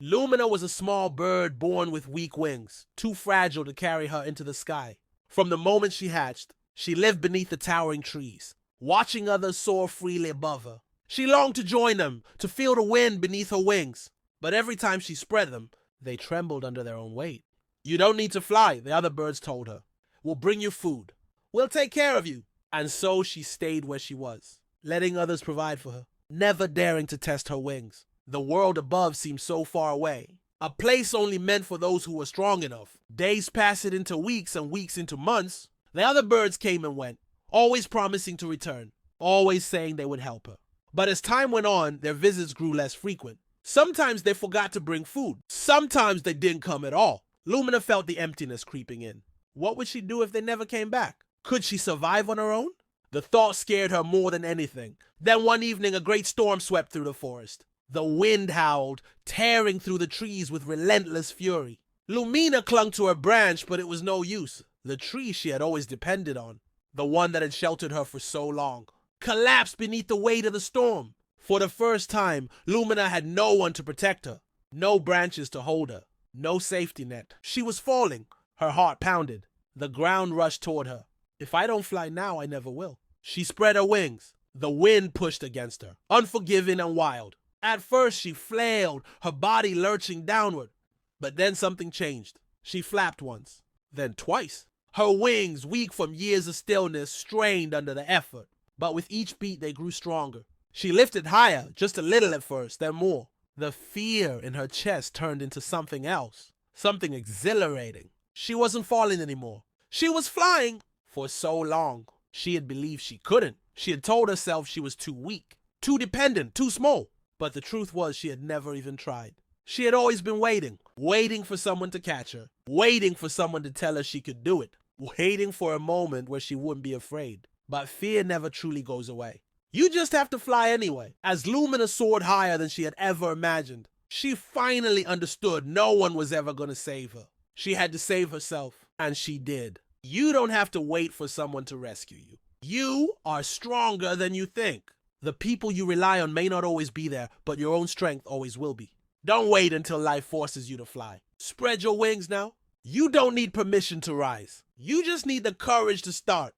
Lumina was a small bird born with weak wings, too fragile to carry her into the sky. From the moment she hatched, she lived beneath the towering trees, watching others soar freely above her. She longed to join them, to feel the wind beneath her wings, but every time she spread them, they trembled under their own weight. "You don't need to fly," the other birds told her. "We'll bring you food. We'll take care of you." And so she stayed where she was, letting others provide for her, never daring to test her wings. The world above seemed so far away, a place only meant for those who were strong enough. Days passed into weeks and weeks into months. The other birds came and went, always promising to return, always saying they would help her. But as time went on, their visits grew less frequent. Sometimes they forgot to bring food. Sometimes they didn't come at all. Lumina felt the emptiness creeping in. What would she do if they never came back? Could she survive on her own? The thought scared her more than anything. Then one evening, a great storm swept through the forest. The wind howled, tearing through the trees with relentless fury. Lumina clung to her branch, but it was no use. The tree she had always depended on, the one that had sheltered her for so long, collapsed beneath the weight of the storm. For the first time, Lumina had no one to protect her, no branches to hold her, no safety net. She was falling. Her heart pounded. The ground rushed toward her. "If I don't fly now, I never will." She spread her wings. The wind pushed against her, unforgiving and wild. At first, she flailed, her body lurching downward. But then something changed. She flapped once, then twice. Her wings, weak from years of stillness, strained under the effort. But with each beat, they grew stronger. She lifted higher, just a little at first, then more. The fear in her chest turned into something else, something exhilarating. She wasn't falling anymore. She was flying. For so long, she had believed she couldn't. She had told herself she was too weak, too dependent, too small. But the truth was she had never even tried. She had always been waiting for someone to catch her, waiting for someone to tell her she could do it, waiting for a moment where she wouldn't be afraid. But fear never truly goes away. You just have to fly anyway. As Lumina soared higher than she had ever imagined, she finally understood no one was ever going to save her. She had to save herself, and she did. You don't have to wait for someone to rescue you. You are stronger than you think. The people you rely on may not always be there, but your own strength always will be. Don't wait until life forces you to fly. Spread your wings now. You don't need permission to rise. You just need the courage to start.